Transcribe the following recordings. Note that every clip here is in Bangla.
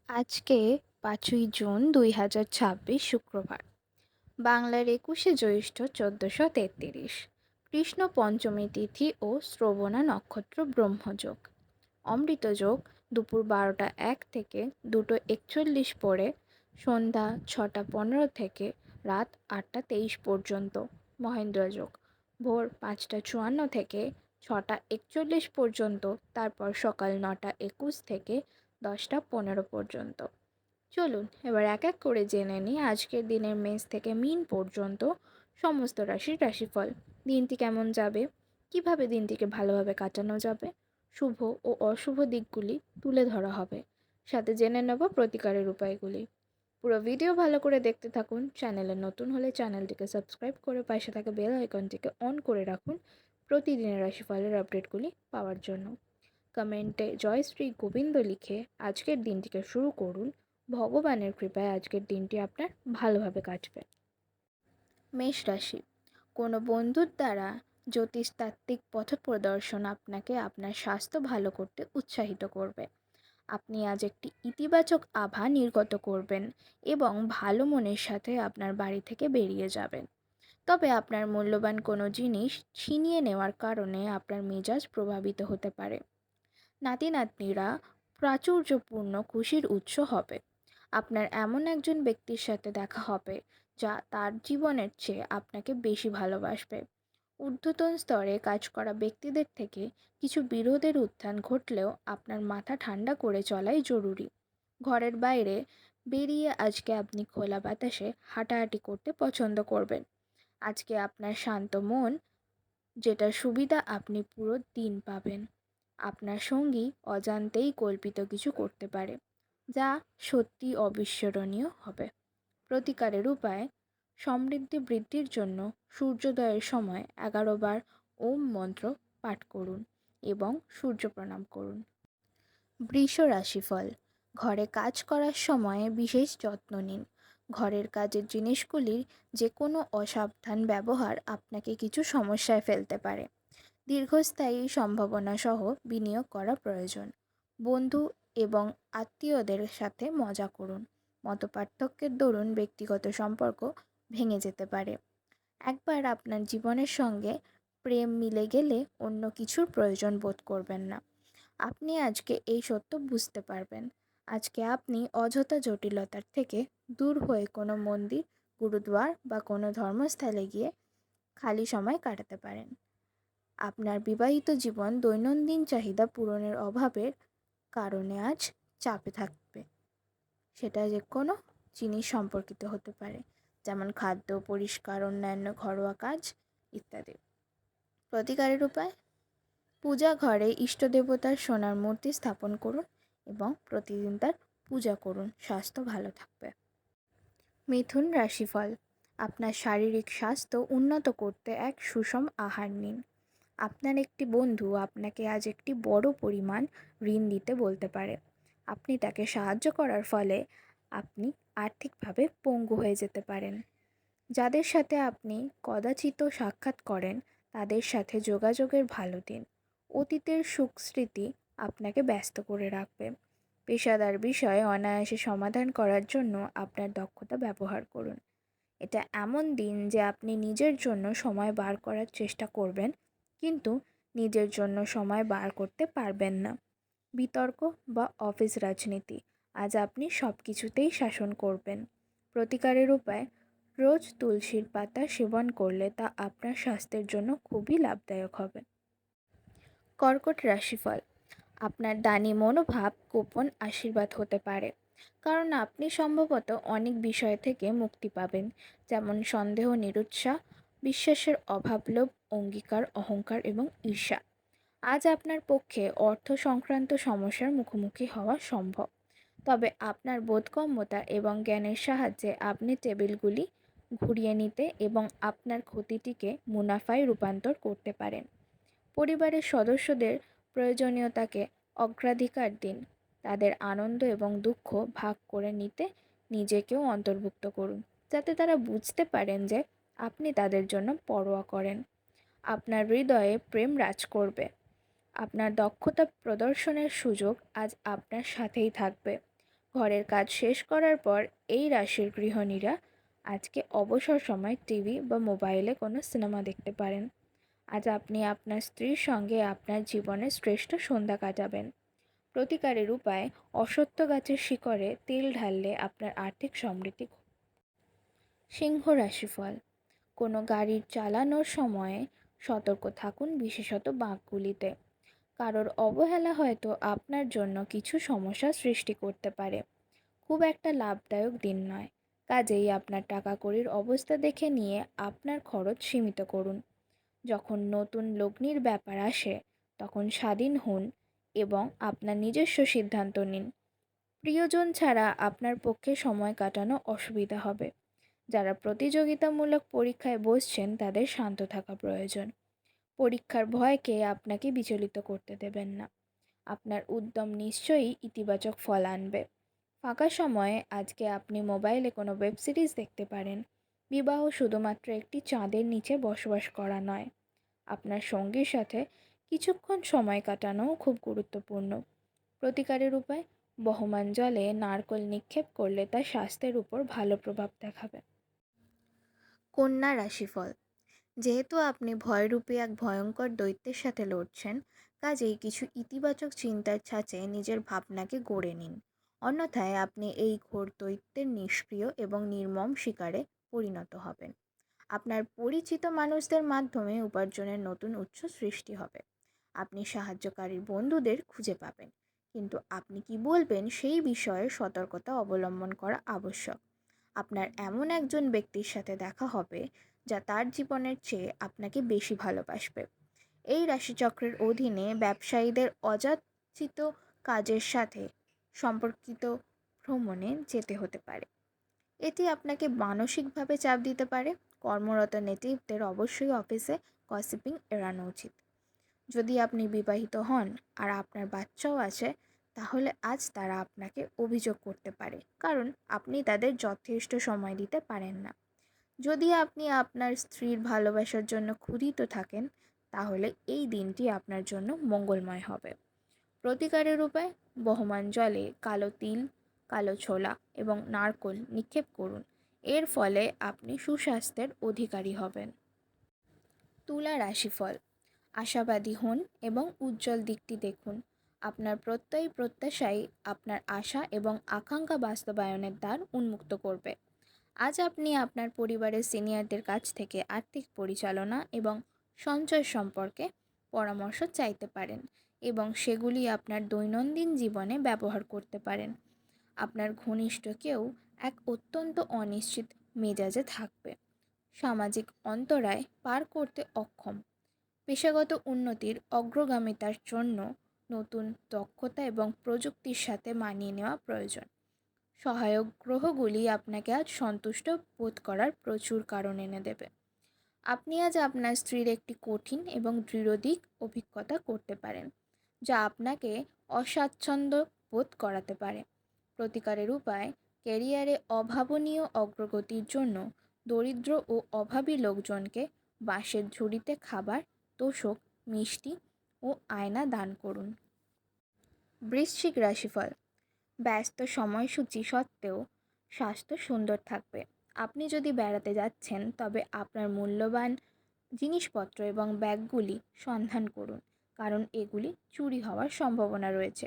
আজকে ৫ই জুন ২০২৬ শুক্রবার। বাংলার ২১শে জ্যৈষ্ঠ ১৪৩৩। কৃষ্ণ পঞ্চমী তিথি ও শ্রবণা নক্ষত্র ব্রহ্মযোগ। অমৃতযোগ দুপুর ১২টা ১ থেকে ২টো ৪১ পরে সন্ধ্যা ৬টা ১৫ থেকে রাত ৮টা ২৩ পর্যন্ত। মহেন্দ্রযোগ ভোর ৫টা ৫৪ থেকে ৬টা ৪১ পর্যন্ত, তারপর সকাল ৯টা ২১ থেকে ১০টা ১৫ পর্যন্ত। চলুন এবার এক এক করে জেনে নিই আজকের দিনের মেষ থেকে মীন পর্যন্ত সমস্ত রাশির রাশিফল। দিনটি কেমন যাবে, কিভাবে দিনটিকে ভালোভাবে কাটানো যাবে, শুভ ও অশুভ দিকগুলি তুলে ধরা হবে। সাথে জেনে নেব প্রতিকারের উপায়গুলি। পুরো ভিডিও ভালো করে দেখতে থাকুন। চ্যানেলে নতুন হলে চ্যানেলটিকে সাবস্ক্রাইব করে পাশে থাকা বেল আইকনটিকে অন করে রাখুন প্রতিদিনের রাশিফলের আপডেটগুলি পাওয়ার জন্য। কমেন্টে জয় শ্রী গোবিন্দ লিখে আজকের দিনটিকে শুরু করুন। ভগবানের কৃপায় আজকের দিনটি আপনার ভালোভাবে কাটবে। মেষ রাশি, কোনো বন্ধুর দ্বারা জ্যোতিষতাত্ত্বিক পথপ্রদর্শন আপনাকে আপনার স্বাস্থ্য ভালো করতে উৎসাহিত করবে। আপনি আজ একটি ইতিবাচক আভা নির্গত করবেন এবং ভালো মনের সাথে আপনার বাড়ি থেকে বেরিয়ে যাবেন। তবে আপনার মূল্যবান কোনো জিনিস ছিনিয়ে নেওয়ার কারণে আপনার মেজাজ প্রভাবিত হতে পারে। নাতি নাতনিরা প্রাচুর্যপূর্ণ খুশির উৎস হবে। আপনার এমন একজন ব্যক্তির সাথে দেখা হবে যা তার জীবনের চেয়ে আপনাকে বেশি ভালোবাসবে। ঊর্ধ্বতন স্তরে কাজ করা ব্যক্তিদের থেকে কিছু বিরোধের উত্থান ঘটলেও আপনার মাথা ঠান্ডা করে চলাই জরুরি। ঘরের বাইরে বেরিয়ে আজকে আপনি খোলা বাতাসে হাঁটাহাঁটি করতে পছন্দ করবেন। আজকে আপনার শান্ত মন যেটা সুবিধা আপনি পুরো দিন পাবেন। আপনার সঙ্গী অজান্তেই কল্পিত কিছু করতে পারে, যা সত্যি অবিস্মরণীয় হবে। প্রতিকারের উপায়: সমৃদ্ধি বৃদ্ধির জন্য সূর্যোদয়ের সময় 11বার ওম মন্ত্র পাঠ করুন এবং সূর্য প্রণাম করুন। বৃষ রাশিফল, ঘরে কাজ করার সময় বিশেষ যত্ন নিন। ঘরের কাজের জিনিসগুলির যে কোনো অসাবধান ব্যবহার আপনাকে কিছু সমস্যায় ফেলতে পারে। দীর্ঘস্থায়ী সম্ভাবনা সহ বিনিয়োগ করা প্রয়োজন। বন্ধু এবং আত্মীয়দের সাথে মজা করুন। মতপার্থক্যের দরুন ব্যক্তিগত সম্পর্ক ভেঙে যেতে পারে। একবার আপনার জীবনের সঙ্গে প্রেম মিলে গেলে অন্য কিছুর প্রয়োজন বোধ করবেন না। আপনি আজকে এই সত্য বুঝতে পারবেন। আজকে আপনি অযথা জটিলতার থেকে দূর হয়ে কোনো মন্দির, গুরুদুয়ার বা কোনো ধর্মস্থলে গিয়ে খালি সময় কাটাতে পারেন। আপনার বিবাহিত জীবন দৈনন্দিন চাহিদা পূরণের অভাবের কারণে আজ চাপে থাকবে। সেটা যে কোনো জিনিস সম্পর্কিত হতে পারে, যেমন খাদ্য, পরিষ্কার, অন্যান্য ঘরোয়া কাজ ইত্যাদি। প্রতিকারের উপায়: পূজা ঘরে ইষ্ট দেবতার সোনার মূর্তি স্থাপন করুন এবং প্রতিদিন তার পূজা করুন। স্বাস্থ্য ভালো থাকবে। মিথুন রাশিফল, আপনার শারীরিক স্বাস্থ্য উন্নত করতে এক সুষম আহার নিন। আপনার একটি বন্ধু আপনাকে আজ একটি বড় পরিমাণ ঋণ দিতে বলতে পারে। আপনি তাকে সাহায্য করার ফলে আপনি আর্থিকভাবে পঙ্গু হয়ে যেতে পারেন। যাদের সাথে আপনি কদাচিৎ সাক্ষাৎ করেন তাদের সাথে যোগাযোগের ভালো দিন। অতীতের সুখ স্মৃতি আপনাকে ব্যস্ত করে রাখবে। পেশাদার বিষয়ে অনায়াসে সমাধান করার জন্য আপনার দক্ষতা ব্যবহার করুন। এটা এমন দিন যে আপনি নিজের জন্য সময় বার করার চেষ্টা করবেন, কিন্তু নিজের জন্য সময় বার করতে পারবেন না। বিতর্ক বা অফিস রাজনীতি, আজ আপনি সব কিছুতেই শাসন করবেন। প্রতিকারের উপায়: রোজ তুলসীর পাতা সেবন করলে তা আপনার স্বাস্থ্যের জন্য খুবই লাভদায়ক হবে। কর্কট রাশিফল, আপনার দানি মনোভাব গোপন আশীর্বাদ হতে পারে, কারণ আপনি সম্ভবত অনেক বিষয় থেকে মুক্তি পাবেন, যেমন সন্দেহ, নিরুৎসাহ, বিশ্বাসের অভাব, লোভ, অঙ্গীকার, অহংকার এবং ঈর্ষা। আজ আপনার পক্ষে অর্থ সংক্রান্ত সমস্যার মুখোমুখি হওয়া সম্ভব, তবে আপনার বোধগম্যতা এবং জ্ঞানের সাহায্যে আপনি টেবিলগুলি ঘুরিয়ে নিতে এবং আপনার ক্ষতিটিকে মুনাফায় রূপান্তর করতে পারেন। পরিবারের সদস্যদের প্রয়োজনীয়তাকে অগ্রাধিকার দিন। তাদের আনন্দ এবং দুঃখ ভাগ করে নিতে নিজেকেও অন্তর্ভুক্ত করুন, যাতে তারা বুঝতে পারেন যে আপনি তাদের জন্য পরোয়া করেন। আপনার হৃদয়ে প্রেম রাজ করবে। আপনার দক্ষতা প্রদর্শনের সুযোগ আজ আপনার সাথেই থাকবে। ঘরের কাজ শেষ করার পর এই রাশির গৃহিণীরা আজকে অবসর সময় টিভি বা মোবাইলে কোনো সিনেমা দেখতে পারেন। আজ আপনি আপনার স্ত্রীর সঙ্গে আপনার জীবনের শ্রেষ্ঠ সন্ধ্যা কাটাবেন। প্রতিকারের উপায়: অশ্বত্থ গাছের শিকড়ে তেল ঢাললে আপনার আর্থিক সমৃদ্ধি। সিংহ রাশিফল: কোনো গাড়ির চালানোর সময়ে সতর্ক থাকুন, বিশেষত বাঁকগুলিতে। কারোর অবহেলা হয়তো আপনার জন্য কিছু সমস্যা সৃষ্টি করতে পারে। খুব একটা লাভদায়ক দিন নয়, কাজেই আপনার টাকা কড়ির অবস্থা দেখে নিয়ে আপনার খরচ সীমিত করুন। যখন নতুন লগ্নির ব্যাপার আসে তখন স্বাধীন হন এবং আপনার নিজস্ব সিদ্ধান্ত নিন। প্রিয়জন ছাড়া আপনার পক্ষে সময় কাটানো অসুবিধা হবে। যারা প্রতিযোগিতামূলক পরীক্ষায় বসছেন তাদের শান্ত থাকা প্রয়োজন। পরীক্ষার ভয়কে আপনাকে বিচলিত করতে দেবেন না। আপনার উদ্যম নিশ্চয়ই ইতিবাচক ফল আনবে। ফাঁকা সময়ে আজকে আপনি মোবাইলে কোনো ওয়েব সিরিজ দেখতে পারেন। বিবাহ শুধুমাত্র একটি চাঁদের নিচে বসবাস করা নয়, আপনার সঙ্গীর সাথে কিছুক্ষণ সময় কাটানোও খুব গুরুত্বপূর্ণ। প্রতিকারের উপায়: বহমান জলে নারকেল নিক্ষেপ করলে তা স্বাস্থ্যের উপর ভালো প্রভাব দেখাবে। কন্যা রাশিফল: যেহেতু আপনি ভয়রূপী এক ভয়ঙ্কর দৈত্যের সাথে লড়ছেন, কাজেই কিছু ইতিবাচক চিন্তার ছাঁচে নিজের ভাবনাকে গড়ে নিন। অন্যথায় আপনি এই ঘোর দৈত্যের নিষ্ক্রিয় এবং নির্মম শিকারে পরিণত হবেন। আপনার পরিচিত মানুষদের মাধ্যমে উপার্জনের নতুন উৎস সৃষ্টি হবে। আপনি সাহায্যকারী বন্ধুদের খুঁজে পাবেন, কিন্তু আপনি কি বলবেন সেই বিষয়ে সতর্কতা অবলম্বন করা আবশ্যক। আপনার এমন একজন ব্যক্তির সাথে দেখা হবে যা তার জীবনের চেয়ে আপনাকে বেশি ভালোবাসবে। এই রাশিচক্রের অধীনে ব্যবসায়ীদের অযাচিত কাজের সাথে সম্পর্কিত ভ্রমণে যেতে হতে পারে। এটি আপনাকে মানসিকভাবে চাপ দিতে পারে। কর্মরত নেটিভদের অবশ্যই অফিসে গসিপিং এড়ানো উচিত। যদি আপনি বিবাহিত হন আর আপনার বাচ্চাও আছে, তাহলে আজ তারা আপনাকে অভিযোগ করতে পারে, কারণ আপনি তাদের যথেষ্ট সময় দিতে পারেন না। যদি আপনি আপনার স্ত্রীর ভালোবাসার জন্য ক্ষুধিত থাকেন, তাহলে এই দিনটি আপনার জন্য মঙ্গলময় হবে। প্রতিকারের উপায়: বহমান জলে কালো তিল, কালো ছোলা এবং নারকেল নিক্ষেপ করুন। এর ফলে আপনি সুস্বাস্থ্যের অধিকারী হবেন। তুলা রাশিফল: আশাবাদী হন এবং উজ্জ্বল দিকটি দেখুন। আপনার প্রত্যাশাই আপনার আশা এবং আকাঙ্ক্ষা বাস্তবায়নের দ্বার উন্মুক্ত করবে। আজ আপনি আপনার পরিবারের সিনিয়রদের কাছ থেকে আর্থিক পরিচালনা এবং সঞ্চয় সম্পর্কে পরামর্শ চাইতে পারেন এবং সেগুলি আপনার দৈনন্দিন জীবনে ব্যবহার করতে পারেন। আপনার ঘনিষ্ঠ কেউ এক অত্যন্ত অনিশ্চিত মেজাজে থাকবে। সামাজিক অন্তরায় পার করতে অক্ষম। পেশাগত উন্নতির অগ্রগামিতার জন্য নতুন দক্ষতা এবং প্রযুক্তির সাথে মানিয়ে নেওয়া প্রয়োজন। সহায়ক গ্রহগুলি আপনাকে আজ সন্তুষ্ট বোধ করার প্রচুর কারণ এনে দেবে। আপনি আজ আপনার স্ত্রীর একটি কঠিন এবং দৃঢ় দিক অভিজ্ঞতা করতে পারেন, যা আপনাকে অস্বাচ্ছন্দ্য বোধ করাতে পারে। প্রতিকারের উপায়: ক্যারিয়ারে অভাবনীয় অগ্রগতির জন্য দরিদ্র ও অভাবী লোকজনকে বাঁশের ঝুড়িতে খাবার, তোশক, মিষ্টি ও আয়না দান করুন। বৃশ্চিক রাশিফল: ব্যস্ত সময়সূচি সত্ত্বেও স্বাস্থ্য সুন্দর থাকবে। আপনি যদি বেড়াতে যাচ্ছেন তবে আপনার মূল্যবান জিনিসপত্র এবং ব্যাগগুলি সন্ধান করুন, কারণ এগুলি চুরি হওয়ার সম্ভাবনা রয়েছে।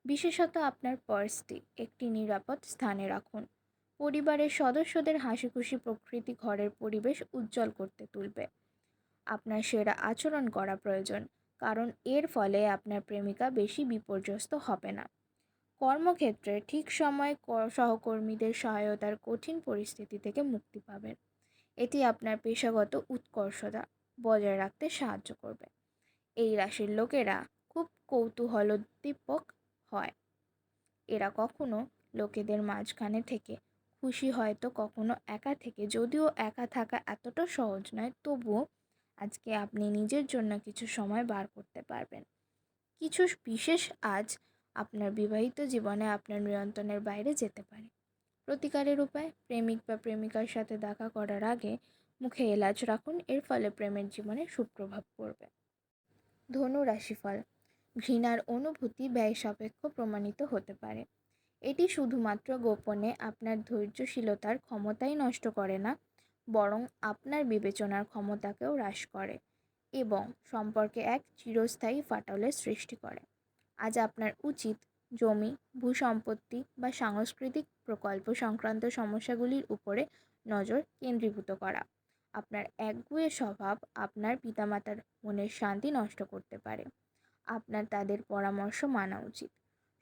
বিশেষত আপনার পার্সটি একটি নিরাপদ স্থানে রাখুন। পরিবারের সদস্যদের হাসিখুশি প্রকৃতি ঘরের পরিবেশ উজ্জ্বল করতে তুলবে। আপনার সেরা আচরণ করা প্রয়োজন, কারণ এর ফলে আপনার প্রেমিকা বেশি বিপর্যস্ত হবে না। কর্মক্ষেত্রে ঠিক সময়ে সহকর্মীদের সহায়তার কঠিন পরিস্থিতি থেকে মুক্তি পাবেন। এটি আপনার পেশাগত উৎকর্ষতা বজায় রাখতে সাহায্য করবে। এই রাশির লোকেরা খুব কৌতূহলোদ্দীপক হয়। এরা কখনো লোকেদের মাঝখানে থেকে খুশি, হয়তো কখনো একা থেকে। যদিও একা থাকা এতটা সহজ নয়, তবুও আজকে আপনি নিজের জন্য কিছু সময় বার করতে পারবেন। কিছু বিশেষ আজ আপনার বিবাহিত জীবনে আপনার নিয়ন্ত্রণের বাইরে যেতে পারে। প্রতিকারের উপায়: প্রেমিক বা প্রেমিকার সাথে দেখা করার আগে মুখে এলাচ রাখুন, এর ফলে প্রেমের জীবনে সুপ্রভাব পড়বে। ধনু রাশিফল: ঘৃণার অনুভূতি ব্যয় সাপেক্ষ প্রমাণিত হতে পারে। এটি শুধুমাত্র গোপনে আপনার ধৈর্যশীলতার ক্ষমতাই নষ্ট করে না, বরং আপনার বিবেচনার ক্ষমতাকেও হ্রাস করে এবং সম্পর্কে এক চিরস্থায়ী ফাটলের সৃষ্টি করে। আজ আপনার উচিত জমি, ভূসম্পত্তি বা সাংস্কৃতিক প্রকল্প সংক্রান্ত সমস্যাগুলির উপরে নজর কেন্দ্রীভূত করা। আপনার একগুঁয়ে স্বভাব আপনার পিতামাতার মনের শান্তি নষ্ট করতে পারে। আপনার তাদের পরামর্শ মানা উচিত।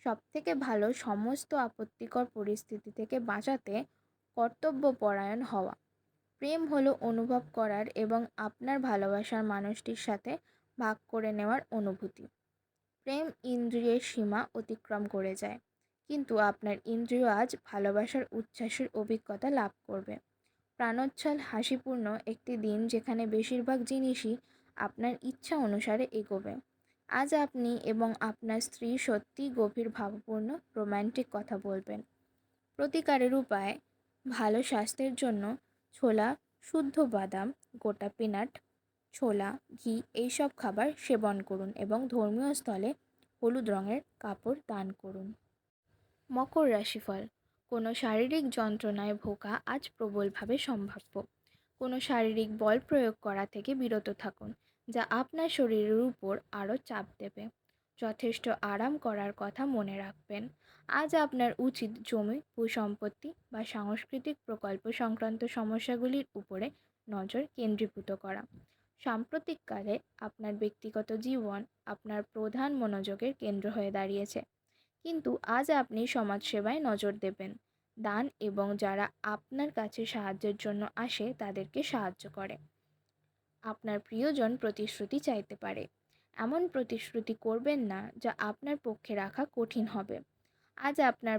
সবথেকে ভালো সমস্ত আপত্তিকর পরিস্থিতি থেকে বাঁচাতে কর্তব্যপরায়ণ হওয়া। প্রেম হলো অনুভব করার এবং আপনার ভালোবাসার মানুষটির সাথে ভাগ করে নেওয়ার অনুভূতি। প্রেম ইন্দ্রিয়ের সীমা অতিক্রম করে যায়, কিন্তু আপনার ইন্দ্রিয় আজ ভালোবাসার উচ্ছ্বাসের অভিজ্ঞতা লাভ করবে। প্রাণোচ্ছল হাসিপূর্ণ একটি দিন যেখানে বেশিরভাগ জিনিসই আপনার ইচ্ছা অনুসারে এগোবে। আজ আপনি এবং আপনার স্ত্রী সত্যিই গভীর ভাবপূর্ণ রোম্যান্টিক কথা বলবেন। প্রতিকারের উপায়: ভালো স্বাস্থ্যের জন্য ছোলা, শুদ্ধ বাদাম, গোটা পিনাট, ছোলা, ঘি এইসব খাবার সেবন করুন এবং ধর্মীয় স্থলে হলুদ রঙের কাপড় দান করুন। মকর রাশিফল: কোনো শারীরিক যন্ত্রণায় ভোগা আজ প্রবলভাবে সম্ভাব্য। কোনো শারীরিক বল প্রয়োগ করা থেকে বিরত থাকুন, যা আপনার শরীরের উপর আরও চাপ দেবে। যথেষ্ট আরাম করার কথা মনে রাখবেন। আজ আপনার উচিত জমি, ভূসম্পত্তি বা সাংস্কৃতিক প্রকল্প সংক্রান্ত সমস্যাগুলির উপরে নজর কেন্দ্রীভূত করা। সাম্প্রতিককালে আপনার ব্যক্তিগত জীবন আপনার প্রধান মনোযোগের কেন্দ্র হয়ে দাঁড়িয়েছে, কিন্তু আজ আপনি সমাজসেবায় নজর দেবেন। দান এবং যারা আপনার কাছে সাহায্যের জন্য আসে তাদেরকে সাহায্য করে। আপনার প্রিয়জন প্রতিশ্রুতি চাইতে পারে। এমন প্রতিশ্রুতি করবেন না যা আপনার পক্ষে রাখা কঠিন হবে। আজ আপনার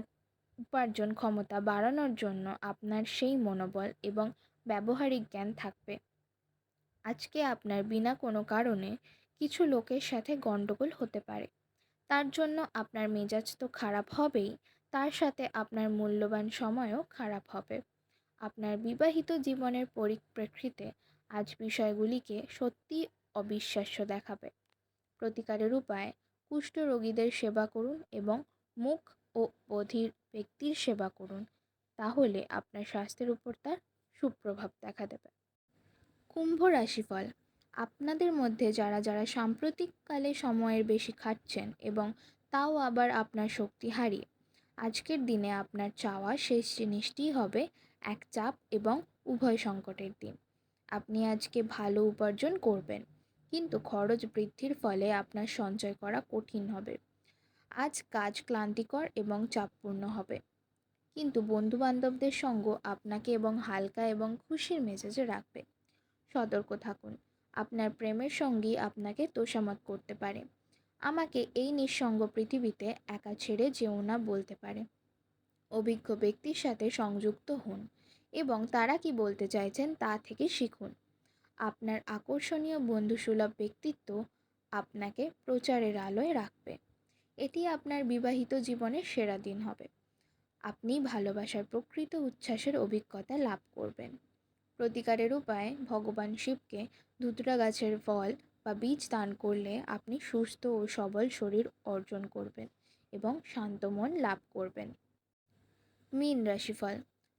উপার্জন ক্ষমতা বাড়ানোর জন্য আপনার সেই মনোবল এবং ব্যবহারিক জ্ঞান থাকবে। আজকে আপনার বিনা কোনো কারণে কিছু লোকের সাথে গণ্ডগোল হতে পারে। তার জন্য আপনার মেজাজ তো খারাপ হবেই, তার সাথে আপনার মূল্যবান সময়ও খারাপ হবে। আপনার বিবাহিত জীবনের পরিপ্রেক্ষিতে আজ বিষয়গুলিকে সত্যিই অবিশ্বাস্য দেখাবে। প্রতিকারের উপায়: কুষ্ঠরোগীদের সেবা করুন এবং মুখ ও বধির ব্যক্তির সেবা করুন, তাহলে আপনার স্বাস্থ্যের উপর তার সুপ্রভাব দেখা দেবে। কুম্ভ রাশিফল: আপনাদের মধ্যে যারা যারা সাম্প্রতিককালে সময়ের বেশি খাটছেন এবং তাও আবার আপনার শক্তি হারিয়ে, আজকের দিনে আপনার চাওয়া শেষ জিনিসটিই হবে এক চাপ এবং উভয় সংকটের দিন। আপনি আজকে ভালো উপার্জন করবেন, কিন্তু খরচ বৃদ্ধির ফলে আপনার সঞ্চয় করা কঠিন হবে। আজ কাজ ক্লান্তিকর এবং চাপপূর্ণ হবে, কিন্তু বন্ধুবান্ধবদের সঙ্গ আপনাকে এবং হালকা এবং খুশির মেজাজে রাখবে। সতর্ক থাকুন, আপনার প্রেমের সঙ্গী আপনাকে তোষামত করতে পারে। আমাকে এই নিঃসঙ্গ পৃথিবীতে একা ছেড়ে যেও না বলতে পারে। অভিজ্ঞ ব্যক্তির সাথে সংযুক্ত হন এবং তারা কি বলতে চাইছেন তা থেকে শিখুন। আপনার আকর্ষণীয় বন্ধুসুলভ ব্যক্তিত্ব আপনাকে প্রচারের আলোয় রাখবে। এটি আপনার বিবাহিত জীবনের সেরা দিন হবে। আপনি ভালোবাসার প্রকৃত উচ্ছ্বাসের অভিজ্ঞতা লাভ করবেন। প্রতিকারের উপায়: ভগবান শিবকে ধুতরা গাছের ফল বা বীজ দান করলে আপনি সুস্থ ও সবল শরীর অর্জন করবেন এবং শান্ত মন লাভ করবেন। মীন রাশিফল: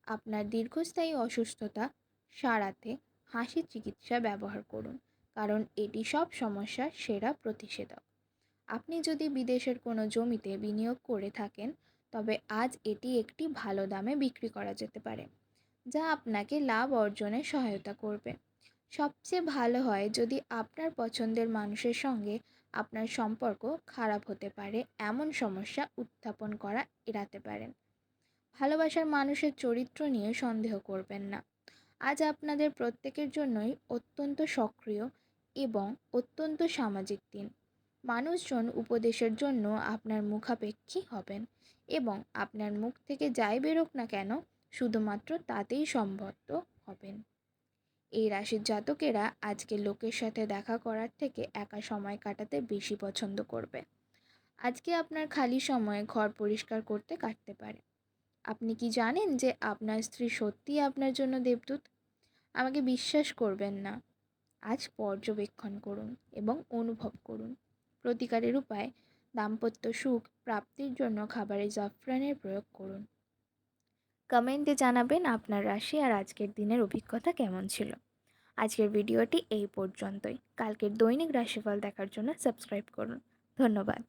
আপনার দীর্ঘস্থায়ী অসুস্থতা সারাতে হাসি চিকিৎসা ব্যবহার করুন, কারণ এটি সব সমস্যার সেরা প্রতিষেধক। আপনি যদি বিদেশের কোনো জমিতে বিনিয়োগ করে থাকেন, তবে আজ এটি একটি ভালো দামে বিক্রি করা যেতে পারে, যা আপনাকে লাভ অর্জনে সহায়তা করবে। সবচেয়ে ভালো হয় যদি আপনার পছন্দের মানুষের সঙ্গে আপনার সম্পর্ক খারাপ হতে পারে এমন সমস্যা উত্থাপন করা এড়াতে পারেন। ভালোবাসার মানুষের চরিত্র নিয়ে সন্দেহ করবেন না। আজ আপনাদের প্রত্যেকের জন্যই অত্যন্ত সক্রিয় এবং অত্যন্ত সামাজিক দিন। মানুষজন উপদেশের জন্য আপনার মুখাপেক্ষী হবেন এবং আপনার মুখ থেকে যাই বেরোক না কেন শুধুমাত্র তাতেই সম্মত হবেন। এই রাশির জাতকেরা আজকে লোকের সাথে দেখা করার থেকে একা সময় কাটাতে বেশি পছন্দ করবে। আজকে আপনার খালি সময়ে ঘর পরিষ্কার করতে কাটতে পারে। আপনি কি জানেন যে আপনার স্ত্রী সত্যিই আপনার জন্য দেবদূত? আমাকে বিশ্বাস করবেন না, আজ পর্যবেক্ষণ করুন এবং অনুভব করুন। প্রতিকারের উপায়: দাম্পত্য সুখ প্রাপ্তির জন্য খাবারে জাফরানের প্রয়োগ করুন। কমেন্টে জানাবেন আপনার রাশি আর আজকের দিনের অভিজ্ঞতা কেমন ছিল। আজকের ভিডিওটি এই পর্যন্তই। কালকের দৈনিক রাশিফল দেখার জন্য সাবস্ক্রাইব করুন। ধন্যবাদ।